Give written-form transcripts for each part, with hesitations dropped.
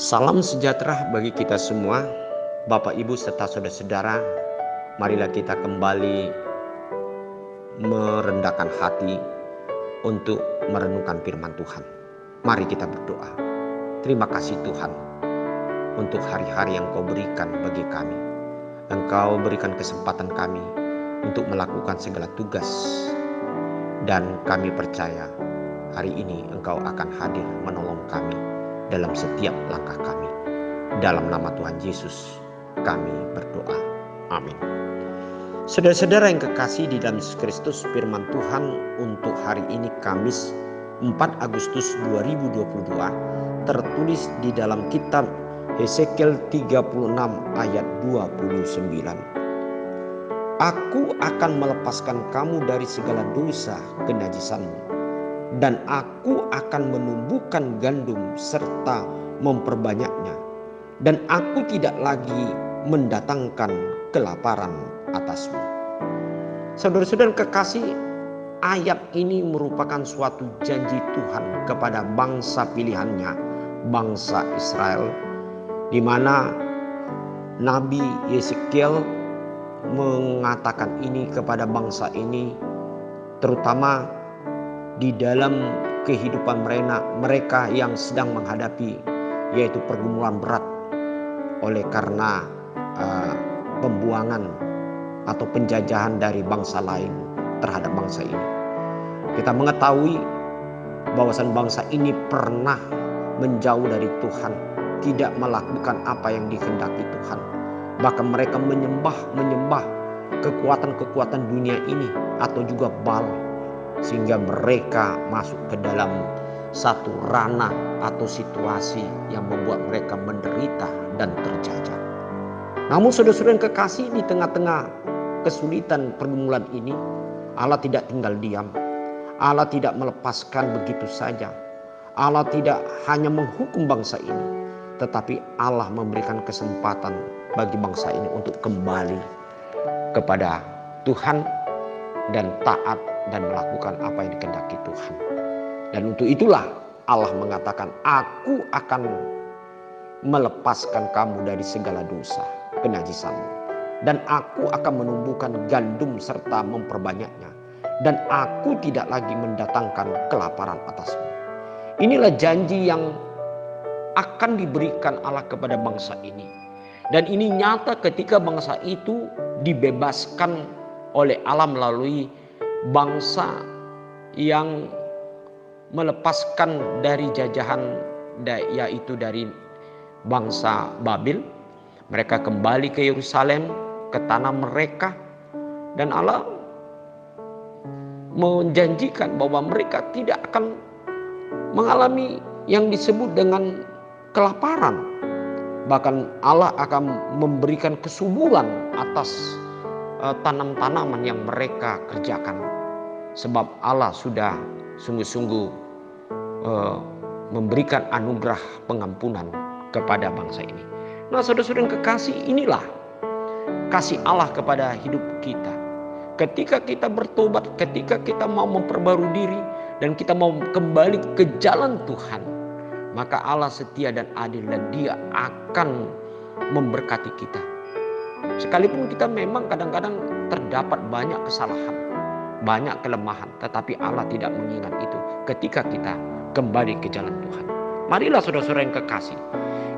Salam sejahtera bagi kita semua, Bapak Ibu serta saudara-saudara. Marilah kita kembali merendahkan hati untuk merenungkan firman Tuhan. Mari kita berdoa. Terima kasih Tuhan untuk hari-hari yang Kau berikan bagi kami. Engkau berikan kesempatan kami untuk melakukan segala tugas. Dan kami percaya hari ini Engkau akan hadir menolong kami dalam setiap langkah kami. Dalam nama Tuhan Yesus kami berdoa. Amin. Saudara-saudara yang kekasih di dalam Yesus Kristus, firman Tuhan untuk hari ini Kamis 4 Agustus 2022 tertulis di dalam kitab Hesekiel 36 ayat 29. Aku akan melepaskan kamu dari segala dosa kenajisanmu, dan aku akan menumbuhkan gandum serta memperbanyaknya, dan aku tidak lagi mendatangkan kelaparan atasmu. Saudara-saudara kekasih, ayat ini merupakan suatu janji Tuhan kepada bangsa pilihannya, bangsa Israel, di mana Nabi Yesekiel mengatakan ini kepada bangsa ini, terutama di dalam kehidupan mereka yang sedang menghadapi yaitu pergumulan berat oleh karena pembuangan atau penjajahan dari bangsa lain terhadap bangsa ini. Kita mengetahui bahwasan bangsa ini pernah menjauh dari Tuhan, tidak melakukan apa yang dikehendaki Tuhan. Bahkan mereka menyembah kekuatan-kekuatan dunia ini atau juga Baal, sehingga mereka masuk ke dalam satu ranah atau situasi yang membuat mereka menderita dan terjajah. Namun saudara-saudara yang kekasih, di tengah-tengah kesulitan pergumulan ini, Allah tidak tinggal diam. Allah tidak melepaskan begitu saja. Allah tidak hanya menghukum bangsa ini, tetapi Allah memberikan kesempatan bagi bangsa ini untuk kembali kepada Tuhan dan taat dan melakukan apa yang dikehendaki Tuhan. Dan untuk itulah Allah mengatakan, aku akan melepaskan kamu dari segala dosa kenajisanmu, dan aku akan menumbuhkan gandum serta memperbanyaknya, dan aku tidak lagi mendatangkan kelaparan atasmu. Inilah janji yang akan diberikan Allah kepada bangsa ini. Dan ini nyata ketika bangsa itu dibebaskan oleh Allah melalui bangsa yang melepaskan dari jajahan, yaitu dari bangsa Babil. Mereka kembali ke Yerusalem, ke tanah mereka, dan Allah menjanjikan bahwa mereka tidak akan mengalami yang disebut dengan kelaparan. Bahkan Allah akan memberikan kesuburan atas tanam-tanaman yang mereka kerjakan, sebab Allah sudah sungguh-sungguh memberikan anugerah pengampunan kepada bangsa ini. Nah, saudara-saudara yang kekasih, inilah kasih Allah kepada hidup kita. Ketika kita bertobat, ketika kita mau memperbarui diri dan kita mau kembali ke jalan Tuhan, maka Allah setia dan adil dan Dia akan memberkati kita. Sekalipun kita memang kadang-kadang terdapat banyak kesalahan, banyak kelemahan, tetapi Allah tidak mengingat itu ketika kita kembali ke jalan Tuhan. Marilah saudara-saudara yang kekasih,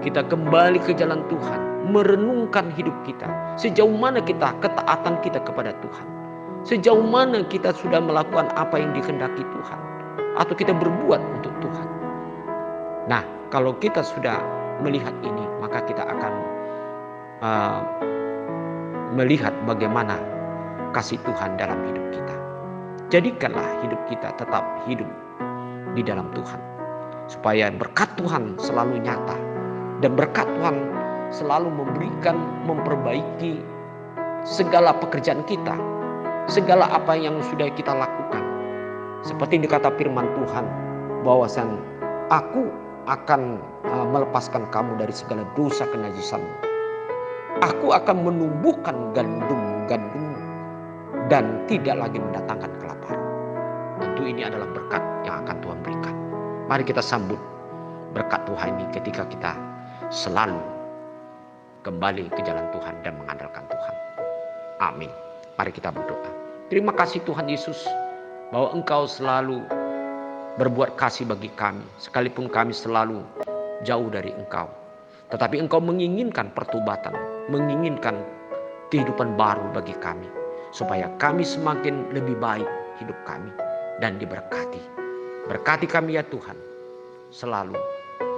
kita kembali ke jalan Tuhan, merenungkan hidup kita. Sejauh mana ketaatan kita kepada Tuhan. Sejauh mana kita sudah melakukan apa yang dikehendaki Tuhan, atau kita berbuat untuk Tuhan. Nah, kalau kita sudah melihat ini, maka kita akan melihat bagaimana kasih Tuhan dalam hidup kita. Jadikanlah hidup kita tetap hidup di dalam Tuhan, supaya berkat Tuhan selalu nyata, dan berkat Tuhan selalu memperbaiki segala pekerjaan kita, segala apa yang sudah kita lakukan. Seperti dikata firman Tuhan, bahwasan aku akan melepaskan kamu dari segala dosa kenajisanmu. Aku akan menumbuhkan gandum dan tidak lagi mendatangkan kelaparan. Tentu ini adalah berkat yang akan Tuhan berikan. Mari kita sambut berkat Tuhan ini ketika kita selalu kembali ke jalan Tuhan dan mengandalkan Tuhan. Amin. Mari kita berdoa. Terima kasih Tuhan Yesus bahwa Engkau selalu berbuat kasih bagi kami, sekalipun kami selalu jauh dari Engkau. Tetapi Engkau menginginkan pertobatan, menginginkan kehidupan baru bagi kami, supaya kami semakin lebih baik hidup kami dan diberkati. Berkati kami ya Tuhan selalu,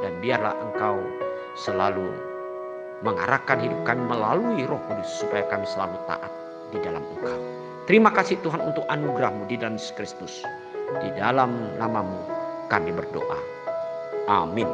dan biarlah Engkau selalu mengarahkan hidup kami melalui Roh Kudus supaya kami selalu taat di dalam Engkau. Terima kasih Tuhan untuk anugerah-Mu di dalam Yesus Kristus. Di dalam nama-Mu kami berdoa. Amin.